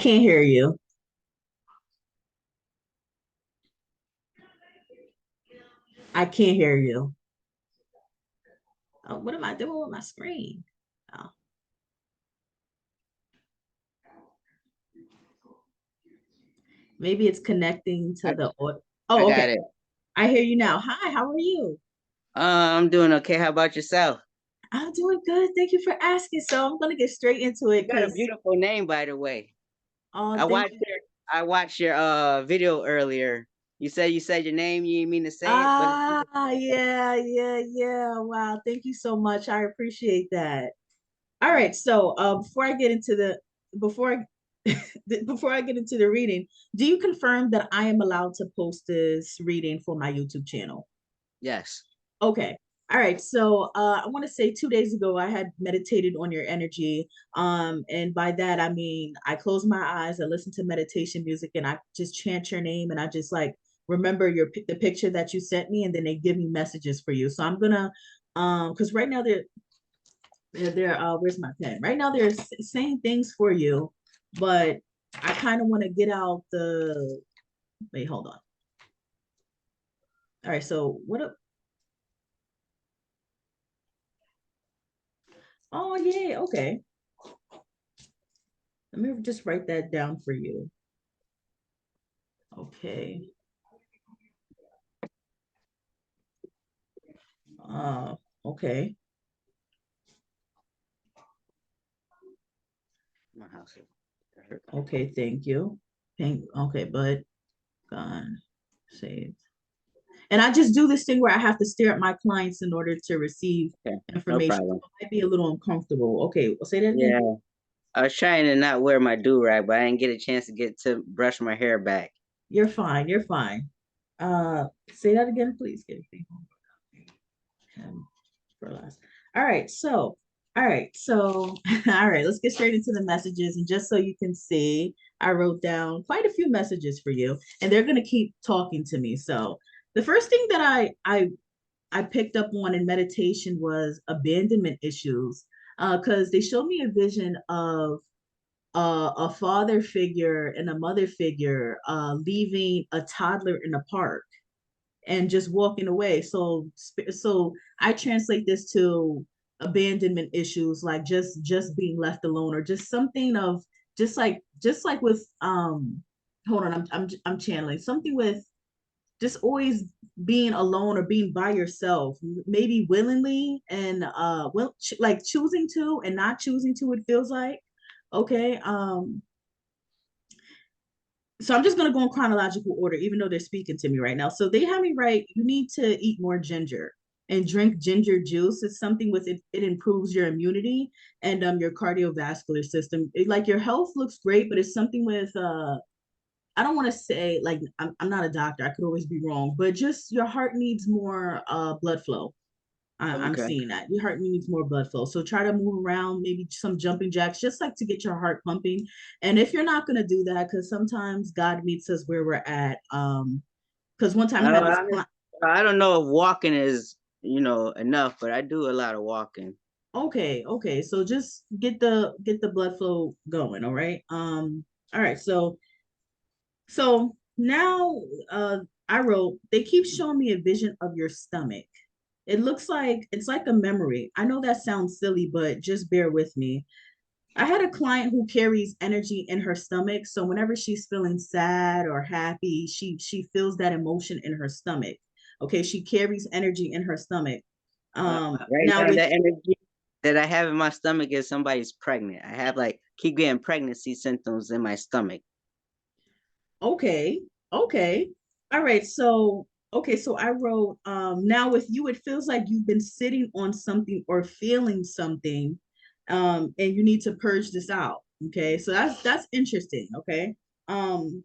can't hear you. I can't hear you. Oh, what am I doing with my screen? Oh, maybe it's connecting to I, the audio. I Oh, got okay. it. I hear you now. Hi, how are you? I'm doing okay. How about yourself? I'm doing good. Thank you for asking. So I'm gonna get straight into it You got a because beautiful name, by the way. I thank watched you. your I watched your video earlier. You said your name. You didn't mean to say it, but it's Ah, beautiful. yeah. Wow, thank you so much. I appreciate that. All right, so before I get into the before I before I get into the reading, do you confirm that I am allowed to post this reading for my YouTube channel? Yes. Okay. All right. So I want to say 2 days ago I had meditated on your energy. And by that I mean I close my eyes, I listen to meditation music, and I just chant your name, and I just like remember the picture that you sent me, and then they give me messages for you. So I'm gonna because right now they're where's my pen? Right now they're saying things for you, but I kind of want to get out the wait, hold on. All right, so what oh yeah, okay. Let me just write that down for you. Okay. Uh, okay. My house. Okay, thank you. Thank okay, but gone. Saved. And I just do this thing where I have to stare at my clients in order to receive Okay. No information. So problem. it might be a little uncomfortable. Okay, well, say that again. Yeah. I was trying to not wear my do-rag, but I didn't get a chance to get to brush my hair back. You're fine. You're fine. Say that again, please. Give me for last. All right, so all right, so all right, let's get straight into the messages. And just so you can see, I wrote down quite a few messages for you, and they're gonna keep talking to me. So the first thing that I picked up on in meditation was abandonment issues, because they showed me a vision of a father figure and a mother figure leaving a toddler in a park and just walking away. So I translate this to abandonment issues, like just being left alone, or just something of just like with hold on, I'm channeling something with just always being alone or being by yourself, maybe willingly and like choosing to and not choosing to, it feels like. Okay. So I'm just going to go in chronological order, even though they're speaking to me right now. So they have me right. You need to eat more ginger and drink ginger juice. It's something with it. It improves your immunity and your cardiovascular system. Like your health looks great, but it's something with I don't want to say like I'm not a doctor. I could always be wrong, but just your heart needs more blood flow. I'm Okay. seeing that. Your heart needs more blood flow. So try to move around, maybe some jumping jacks, just like to get your heart pumping. And if you're not gonna do that, because sometimes God meets us where we're at. Because one time I had this I, I don't know if walking is, enough, but I do a lot of walking. okay. So just get the blood flow going, all right? All right, so now I wrote, they keep showing me a vision of your stomach. It looks like it's like a memory. I know that sounds silly, but just bear with me. I had a client who carries energy in her stomach. So whenever she's feeling sad or happy, she feels that emotion in her stomach. Okay, she carries energy in her stomach. Right Now now, with that energy that I have in my stomach is somebody's pregnant. I have like keep getting pregnancy symptoms in my stomach. okay, okay. All right, so okay, so I wrote now with you, it feels like you've been sitting on something or feeling something, and you need to purge this out. Okay, so that's interesting. Okay. Um,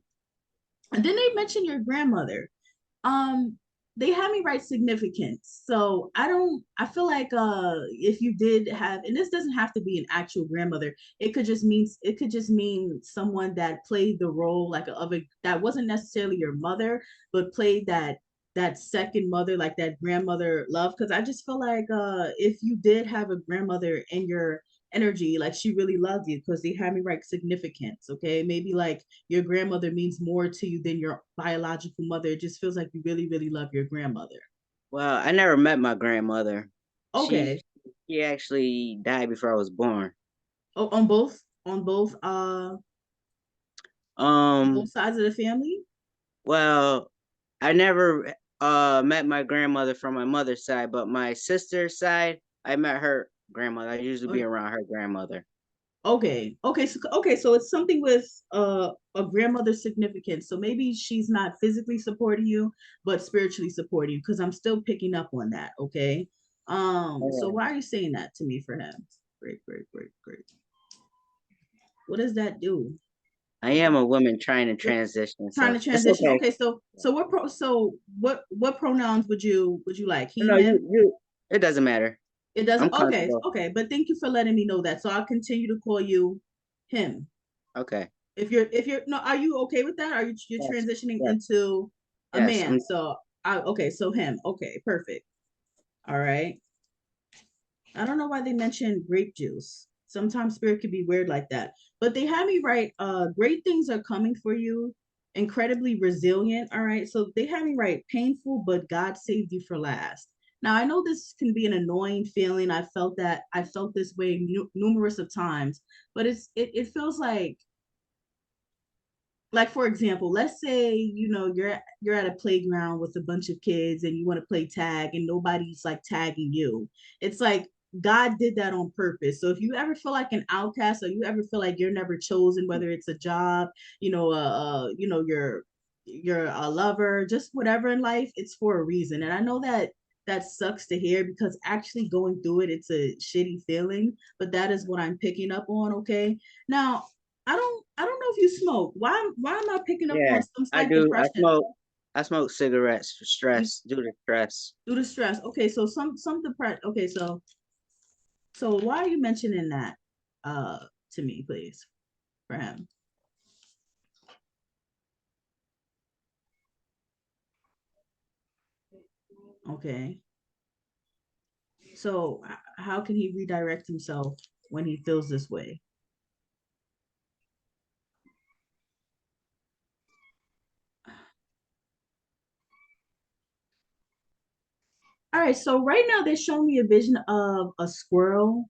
and then they mentioned your grandmother. Um, they had me write significance. So I feel like if you did have, and this doesn't have to be an actual grandmother, it could just mean someone that played the role like of a that wasn't necessarily your mother, but played that second mother, like that grandmother love. Because I just feel like if you did have a grandmother in energy, like she really loved you because they had me write significance. Okay, maybe like your grandmother means more to you than your biological mother. It just feels like you really, really love your grandmother. Well, I never met my grandmother. Okay. She actually died before I was born. Oh, on both Um, sides of the family. well, I never met my grandmother from my mother's side, but my sister's side, I met her grandmother. I usually be around her grandmother. So it's something with a grandmother's significance. So maybe she's not physically supporting you, but spiritually supporting you, because I'm still picking up on that. Okay. So Okay. why are you saying that to me for him? Great, great, great, great. What does that do? I am a woman trying to You're transition, trying to so it's transition. okay. Okay, what pronouns would you like? He, No, him? it doesn't matter. It doesn't. I'm Okay, comfortable. okay. But thank you for letting me know that. So I'll continue to call you him. Okay. If you're no, are you okay with that? You're Yes. transitioning Yes. into a Yes. man? So I okay, so him. Okay, perfect. All right. I don't know why they mentioned grape juice. Sometimes spirit could be weird like that. But they had me write, great things are coming for you, incredibly resilient. All right. So they had me write painful, but God saved you for last. Now I know this can be an annoying feeling. I felt this way numerous of times, but it feels like for example, let's say you're at a playground with a bunch of kids and you want to play tag and nobody's like tagging you. It's like God did that on purpose. So if you ever feel like an outcast, or you ever feel like you're never chosen, whether it's a job, you're a lover, just whatever in life, it's for a reason. And I know that that sucks to hear, because actually going through it, it's a shitty feeling, but that is what I'm picking up on. Okay, now I don't know if you smoke. Why am I picking up Yeah, on some I slight do. depression? I smoke cigarettes for You stress, due to stress. due to stress. Okay, so some depression. Okay, so why are you mentioning that to me, please, for him? Okay. So how can he redirect himself when he feels this way? All right, so right now they're showing me a vision of a squirrel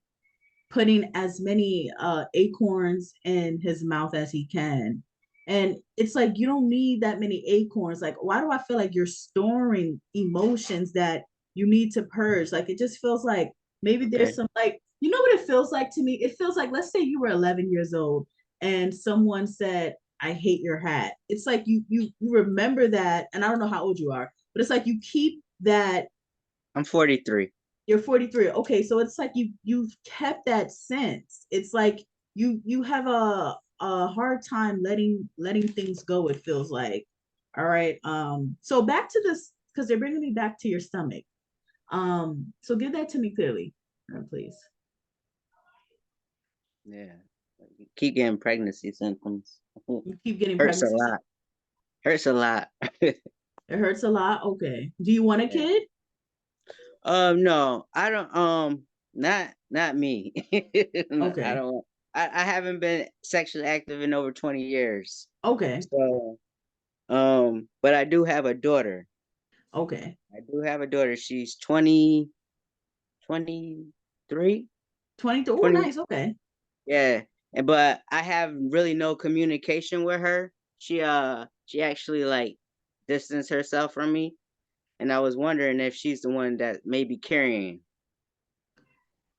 putting as many acorns in his mouth as he can. And it's like you don't need that many acorns. Like, why do I feel like you're storing emotions that you need to purge? Like, it just feels like maybe there's Okay. some, like, you know what it feels like to me? It feels like, let's say you were 11 years old and someone said, I hate your hat. It's like you remember that, and I don't know how old you are, but it's like you keep that. I'm 43. You're 43. Okay, so it's like you've kept that sense. It's like you have a hard time letting things go, it feels like. All right. So back to this, because they're bringing me back to your stomach. So give that to me clearly, please. Yeah. Keep getting pregnancy symptoms. You keep getting Hurts a pregnancy. lot. Hurts a lot. It hurts a lot. Okay. Do you want a Yeah. kid? No, I don't. Not me. No, I Okay. don't. I haven't been sexually active in over 20 years. Okay. So, but I do have a daughter. Okay. I do have a daughter. She's 20, 23, 22. Oh, 20. nice. Okay. Yeah. But I have really no communication with her. She actually like distanced herself from me. And I was wondering if she's the one that may be carrying.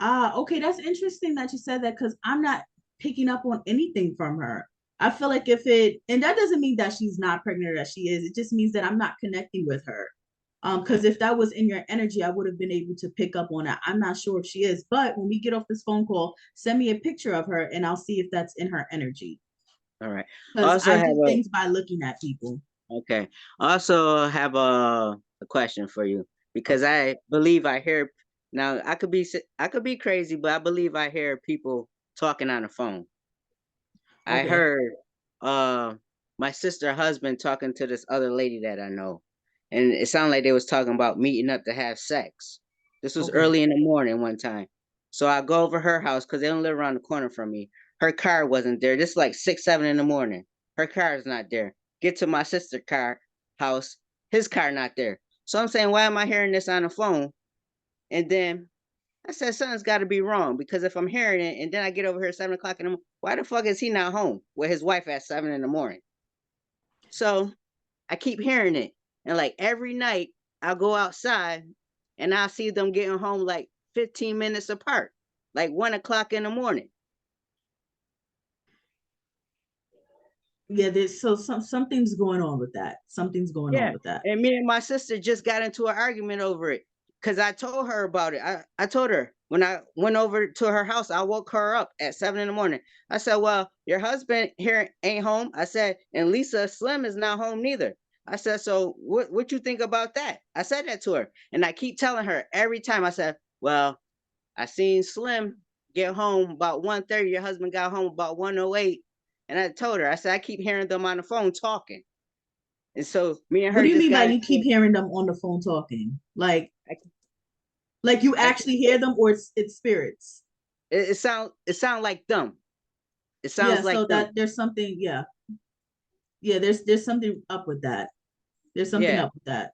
Okay, that's interesting that you said that, because I'm not picking up on anything from her. I feel like and that doesn't mean that she's not pregnant or that she is. It just means that I'm not connecting with her. Because if that was in your energy, I would have been able to pick up on it. I'm not sure if she is, but when we get off this phone call, send me a picture of her and I'll see if that's in her energy. All right. I Because also I have do a things by looking at people. Okay. I also have a question for you because Okay. I believe I hear now I could be crazy, but I believe I hear people talking on the phone. I Okay. heard uh my sister husband talking to this other lady that I know. And it sounded like they was talking about meeting up to have sex. This was Okay. early in the morning one time. So I go over her house because they don't live around the corner from me. Her car wasn't there. This is like 6, 7 in the morning. Her car is not there. Get to my sister's car house, his car not there. So I'm saying, why am I hearing this on the phone? And then I said, something's got to be wrong because if I'm hearing it and then I get over here at 7 o'clock in the morning, why the fuck is he not home with his wife at 7 in the morning? So I keep hearing it. And like every night I'll go outside and I'll see them getting home like 15 minutes apart, like 1 o'clock in the morning. Yeah, there's something's going on with that. Something's going on Yeah. with that. And me and my sister just got into an argument over it because I told her about it. I told her when I went over to her house, I woke her up at 7 in the morning. I said, well, your husband here ain't home. I said, and Lisa Slim is not home neither. I said, so what you think about that? I said that to her. And I keep telling her every time. I said, well, I seen Slim get home about 1:30. Your husband got home about 1:08. And I told her, I said, I keep hearing them on the phone talking. And so me and What her do you just mean by got you keep into hearing them on the phone talking? I, Like you I actually hear them, or it's spirits? it sound like them. It Yeah, sounds like so them. that there's something, yeah. Yeah, there's something up with that. There's something Yeah. up with that.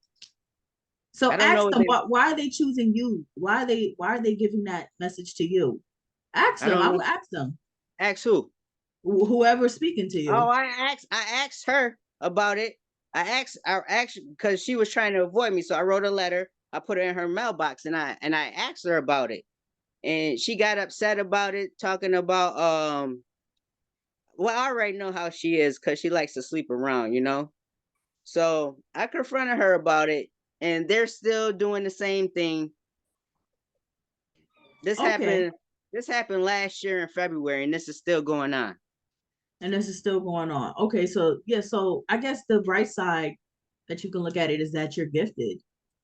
So I don't know ask what them they why are they choosing you? Why are they giving that message to you? Ask I them. don't I know. would ask them. Ask who? Whoever's speaking to Oh, you. I asked her about it. I asked because she was trying to avoid me. So I wrote a letter. I put it in her mailbox and I asked her about it. And she got upset about it, talking about well, I already know how she is because she likes to sleep around. So I confronted her about it, and they're still doing the same thing. This Okay. happened. This happened last year in February, and this is still going on. And this is still going on. Okay, so yeah, so I guess the bright side that you can look at it is that you're gifted.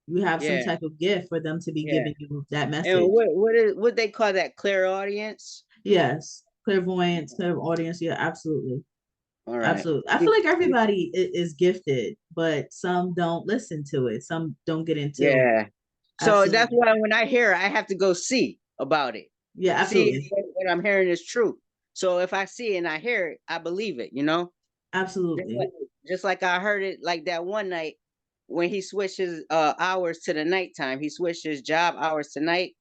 You have some Yeah, type of gift for them to be yeah. giving you that And message. what they call that, clairaudience? Yes, clairvoyance, clairaudience. Yeah, absolutely. All right. Absolutely. I feel like everybody is gifted, but some don't listen to it. Some don't get into it. Yeah. So that's Absolutely. why when I hear it, I have to go see about it. Yeah, See if absolutely. what I'm hearing is true. So if I see it and I hear it, I believe it. Just like, Absolutely. just like I heard it like that one night when he switched his hours to the nighttime. He switched his job hours to night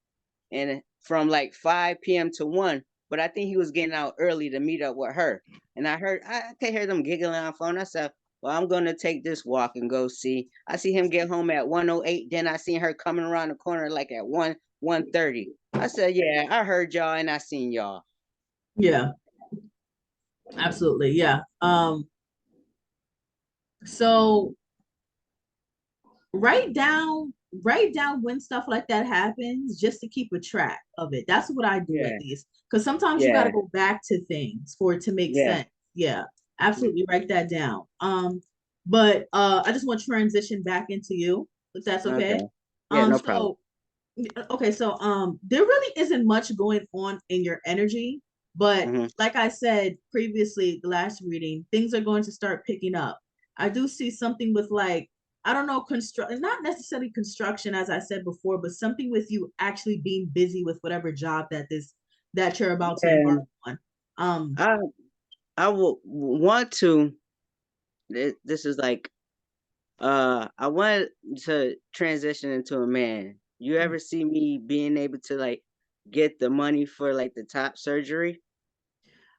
and from like 5 p.m. to 1. But I think he was getting out early to meet up with her. And I could hear them giggling on the phone. I said, well, I'm gonna take this walk and go see. I see him get home at 1:08. Then I seen her coming around the corner like at 1:30. I said, yeah, I heard y'all and I seen y'all. Yeah, absolutely. Yeah. So write down write down when stuff like that happens just to keep a track of it. That's what I do at Yeah, least. Because sometimes you got to yeah, go back to things for it to make yeah. sense. Yeah, absolutely. Write that down. But I just want to transition back into you, if that's Okay. okay. Yeah, no problem. So okay, so there really isn't much going on in your energy, but Hmm. like I said previously, the last reading, things are going to start picking up. I do see something with like, I don't know, construct, not necessarily construction, as I said before, but something with you actually being busy with whatever job that you're about to embark And on. Um, I I will want to. This is like I want to transition into a man. You ever see me being able to like get the money for like the top surgery?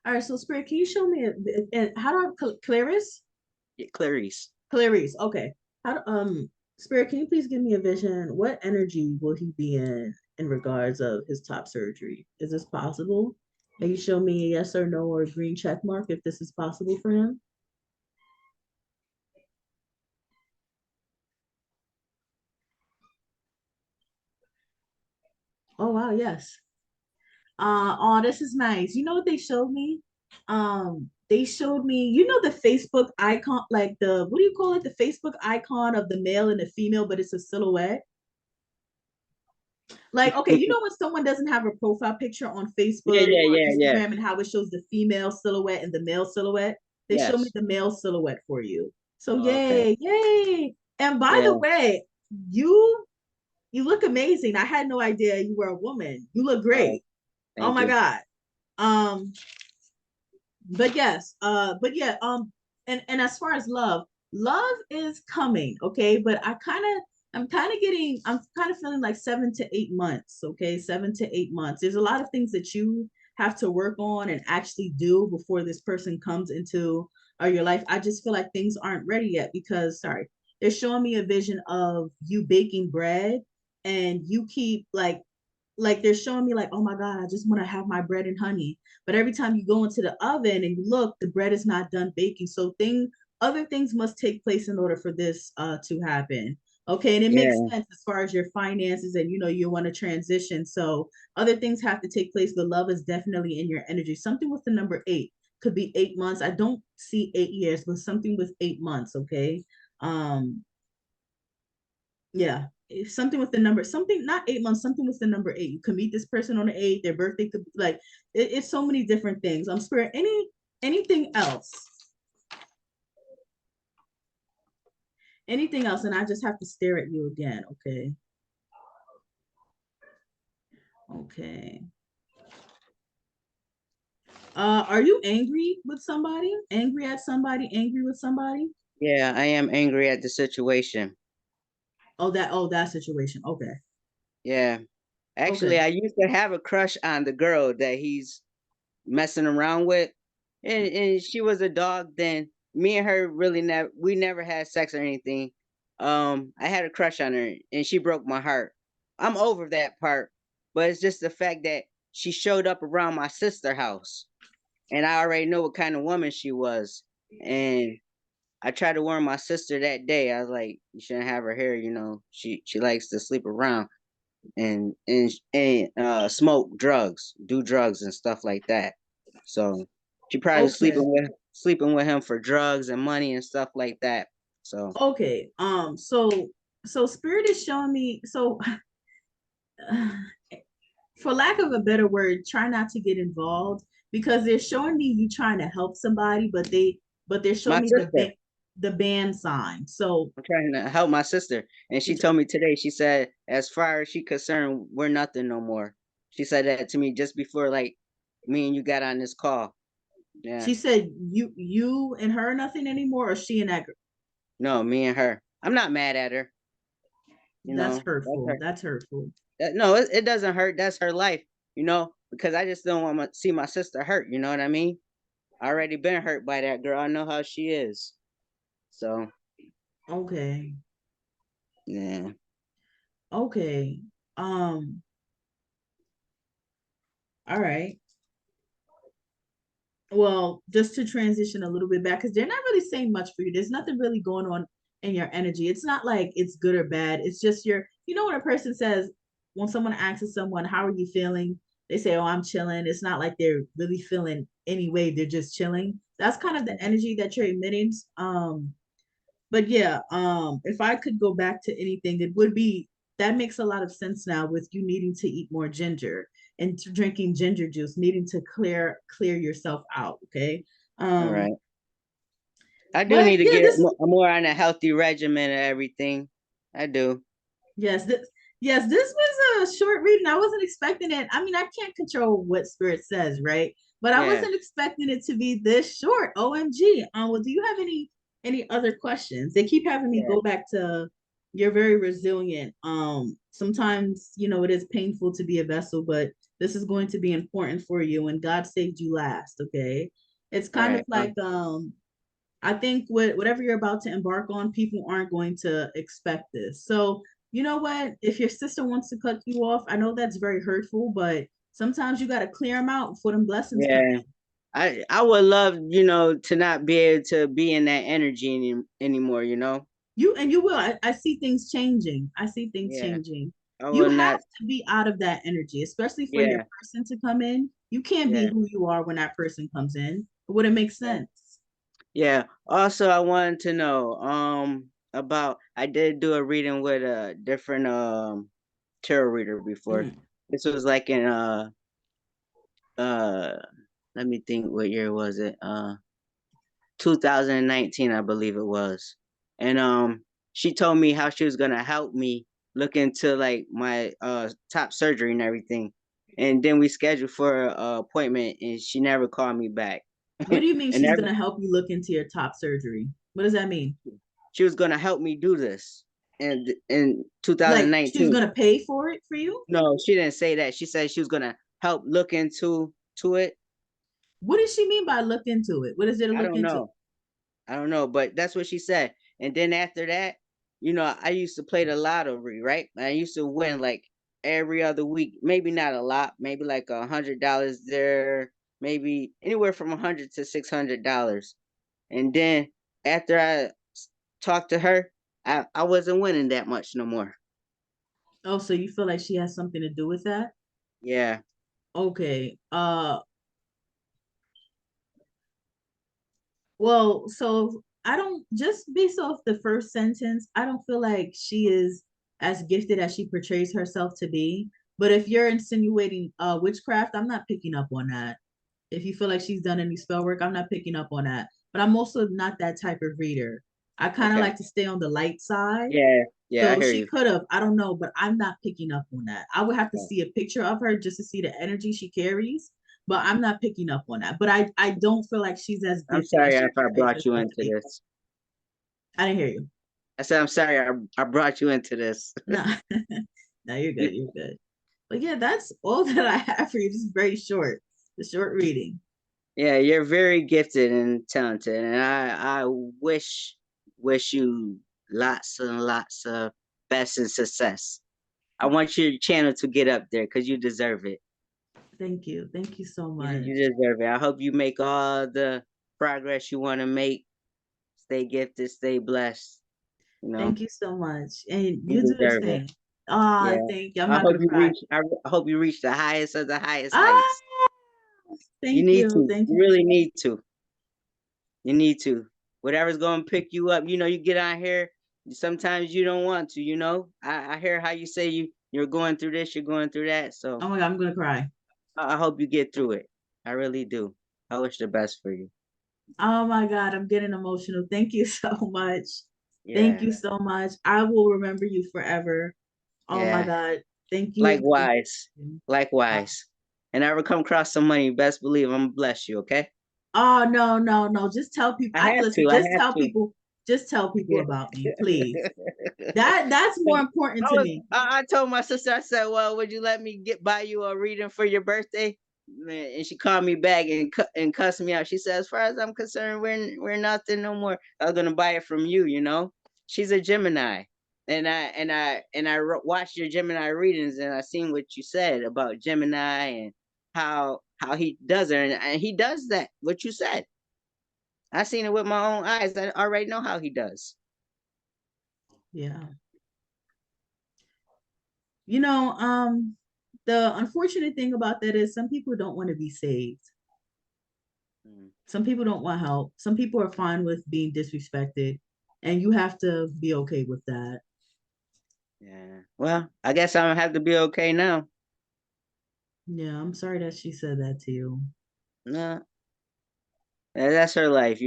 all right, so Spirit, can you show me how do Clarice? Yeah, Clarice. Clarice, okay. Spirit, can you please give me a vision? What energy will he be in regards of his top surgery? Is this possible? Can you show me a yes or no or a green check mark if this is possible for him? Oh wow, yes. Oh, this is nice. You know what they showed me? They showed me, the Facebook icon, like the what do you call it? The Facebook icon of the male and the female, but it's a silhouette. Like, okay, when someone doesn't have a profile picture on Yeah, Facebook yeah, or yeah, yeah. Instagram and how it shows the female silhouette and the male silhouette, they show me Yes. the male silhouette for you. So Okay. yay, yay. And by Yeah. the way, you You look amazing. I had no idea you were a woman. You look Oh, great. Oh thank my you. God. Um, but yes, but yeah, and as far as love, love is coming, okay, but I'm kind of feeling like 7 to 8 months, okay, 7 to 8 months. There's a lot of things that you have to work on and actually do before this person comes into your life. I just feel like things aren't ready yet because, sorry, they're showing me a vision of you baking bread, and you keep like they're showing me like, oh my God, I just want to have my bread and honey. But every time you go into the oven and you look, the bread is not done baking. So other things must take place in order for this to happen. Okay, and it makes Yeah, sense as far as your finances, and you want to transition. So other things have to take place, but love is definitely in your energy. Something with the number eight could be 8 months. I don't see 8 years, but something with 8 months. Okay. Um, yeah. If something with the number, something not 8 months, something with the number eight. You can meet this person on the eighth. Their birthday could be like it's so many different things. I'm spirit. Anything else? Anything else? And I just have to stare at you again. Okay. Okay. Are you angry with somebody? Angry at somebody? Angry with somebody? yeah, I am angry at the situation. Oh, that situation. Okay. Yeah. Actually, Okay. I used to have a crush on the girl that he's messing around with. And she was a dog then. Me and her really never had sex or anything. I had a crush on her and she broke my heart. I'm over that part, but it's just the fact that she showed up around my sister house and I already know what kind of woman she was. And I tried to warn my sister that day. I was like, you shouldn't have her here, you know. She likes to sleep around and smoke drugs, do drugs and stuff like that. So she probably Okay. sleeping with him for drugs and money and stuff like that. So Okay. So spirit is showing me. So for lack of a better word, try not to get involved because they're showing me you trying to help somebody, but they're showing my me sister, the band sign. So I'm trying to help my sister, and she told me today. She said, as far as she concerned, we're nothing no more. She said that to me just before like me and you got on this call. Yeah, she said you and her nothing anymore, or she and that girl. no, me and her. I'm not mad at her. You That's know, that's hurtful. her. That's hurtful. No, it doesn't hurt. That's her life, you know, because I just don't want to see my sister hurt. You know what I mean? I already been hurt by that girl. I know how she is. So Okay. yeah, Okay. Um, all right. Well, just to transition a little bit back, because they're not really saying much for you. There's nothing really going on in your energy. It's not like it's good or bad. It's just when a person says, when someone asks someone, how are you feeling? They say, oh, I'm chilling. It's not like they're really feeling any way. They're just chilling. That's kind of the energy that you're emitting. But yeah, if I could go back to anything, it would be that makes a lot of sense now with you needing to eat more ginger and drinking ginger juice, needing to clear yourself out. Okay. all Um, right. I do but need to yeah, get more on a healthy regimen and everything. I do. yes, this this was a short reading. I wasn't expecting it. I mean, I can't control what spirit says, right? But I Yeah, wasn't expecting it to be this short. OMG. Well, do you have any other questions? They keep having me yeah. go back to you're very resilient. Sometimes, it is painful to be a vessel, but this is going to be important for you and God saved you last, okay? It's kind of Right. like I think whatever you're about to embark on, people aren't going to expect this. So, you know what? If your sister wants to cut you off, I know that's very hurtful, but sometimes you got to clear them out before them blessings come Yeah. in. I would love, you know, to not be able to be in that energy anymore, you know? You will. I see things changing. I see things Yeah. changing. I You will have not. to be out of that energy, especially for your Yeah. person to come in. You can't be Yeah. who you are when that person comes in. It wouldn't make Yeah. sense. Yeah. Also, I wanted to know about I did do a reading with a different tarot reader before. Mhm. This was like in uh let me think, what year was it? 2019, I believe it was. And she told me how she was going to help me look into like my top surgery and everything. And then we scheduled for a appointment, and she never called me back. What do you mean And she's every gonna help you look into your top surgery? What does that mean? she was gonna help me do this in Like she's 2019. gonna pay for it for you? No, she didn't say that. She said she was gonna help look into it. What does she mean by look into it? What is there to I look don't into? know. I don't know, but that's what she said. And then after that, I used to play the lottery, right? I used to win like every other week. Maybe not a lot, maybe like $100 there, maybe anywhere from $100 to $600. And then after talked to her, I wasn't winning that much no more. Oh, so you feel like she has something to do with that? Yeah. Okay. Well, so I don't just based off the first sentence, I don't feel like she is as gifted as she portrays herself to be. But if you're insinuating witchcraft, I'm not picking up on that. If you feel like she's done any spell work, I'm not picking up on that. But I'm also not that type of reader. I kind of Okay. like to stay on the light side. Yeah. Yeah, I So hear she you. could have, I don't know, but I'm not picking up on that. I would have to Okay. see a picture of her just to see the energy she carries, but I'm not picking up on that. But I don't feel like she's as I'm gifted sorry as she if I portrays brought you herself to into be. this. I didn't hear you. I said I'm sorry I brought you into this. No, no, you're good. You're good. But yeah, that's all that I have for you. Just very short, the short reading. Yeah, you're very gifted and talented, and I wish you lots and lots of best and success. I want your channel to get up there because you deserve it. Thank you. Thank you so You much. deserve it. I hope you make all the progress you want to make. Stay gifted, stay blessed. You know, Thank you so much. And you you do the deserve it. same. Ah, Yeah. thank you. I'm I not hope gonna you cry. reach. I hope you reach the highest of the highest heights. Ah, You thank need you. to. Thank You you. really need to. You need to. Whatever's gonna pick you up, you get on here. Sometimes you don't want to, I hear how you say you're going through this, you're going through that. So Oh my God, I'm gonna cry. I hope you get through it. I really do. I wish the best for you. Oh my God, I'm getting emotional. Thank you so much. Thank Yeah, you so much. I will remember you forever. Oh my yeah. God. Thank you. Thank Likewise. you. Uh, Likewise. And ever come across some money, best believe I'm gonna bless you, okay? oh no, no, no. Just tell people. I I have listen, to. I have to. just tell people about me, please. That's more important to me. I told my sister, I said, well, would you let me buy you a reading for your birthday? Man, and she called me back and cussed me out. She said, as far as I'm concerned, we're nothing no more. I was gonna buy it from you. She's a Gemini. And I watched your Gemini readings, and I seen what you said about Gemini and how he does it, and he does that, what you said. I seen it with my own eyes. I already know how he does. Yeah. You know, the unfortunate thing about that is some people don't want to be saved. Mm. Some people don't want help. Some people are fine with being disrespected, and you have to be okay with that. Yeah. Well, I guess I'm gonna have to be okay now. Yeah, I'm sorry that she said that to you. No, that's her life.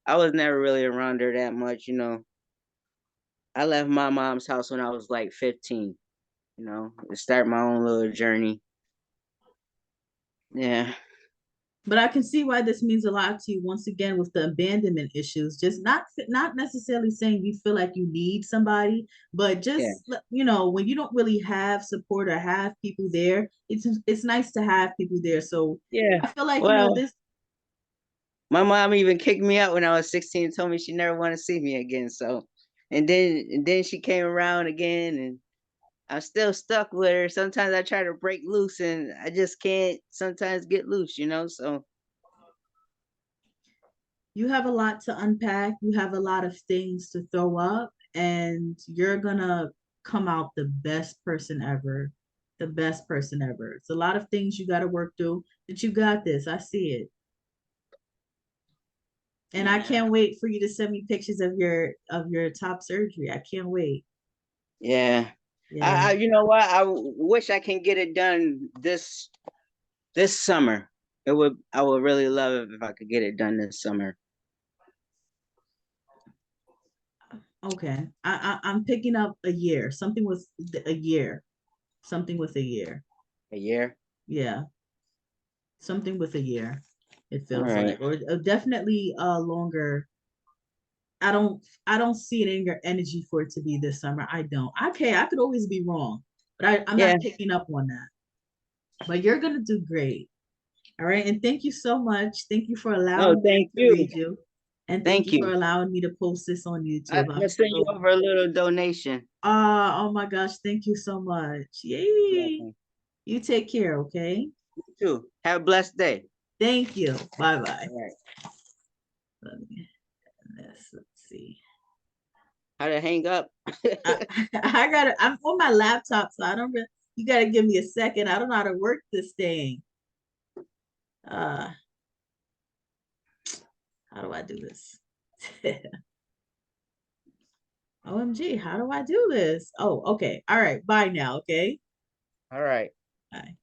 I was never really around her that much. I left my mom's house when I was like 15, to start my own little journey. Yeah. But I can see why this means a lot to you once again with the abandonment issues. Just not necessarily saying you feel like you need somebody, but Yeah. just when you don't really have support or have people there, it's nice to have people there. So Yeah. I feel like Well, this. my mom even kicked me out when I was 16 and told me she never want to see me again. So, and then she came around again, and I'm still stuck with her. Sometimes I try to break loose and I just can't sometimes get loose. So You have a lot to unpack. You have a lot of things to throw up, and you're gonna come out the best person ever. The best person ever. It's a lot of things you got to work through, but you got this. I see it. And I yeah. can't wait for you to send me pictures of your top surgery. I can't wait. Yeah. Yeah. You know what? I wish I can get it done this summer. I would really love it if I could get it done this summer. Okay. I'm picking up a year. Something with a year. Something with a year. A year. Yeah. Something with a year. It All feels right. like, or definitely longer. I don't see it in your energy for it to be this summer. I don't. Okay, I could always be wrong, but I'm Yeah. not picking up on that. But you're gonna do great. All right. And thank you so much. Thank you for No, allowing me thank to you. read you. And thank Thank you for you. allowing me to post this on I'm YouTube. gonna send you over a little donation. Oh my gosh, thank you so much. You're Yay. welcome. You take care, okay? You too. Have a blessed day. Thank you. Bye bye. All right. Let's see. How to hang up? I, I gotta, I'm on my laptop, so I don't really, you gotta give me a second. I don't know how to work this thing. Uh, how do I do this? OMG, how do I do this? Oh, okay. All right. Bye now. Okay. All right. Bye.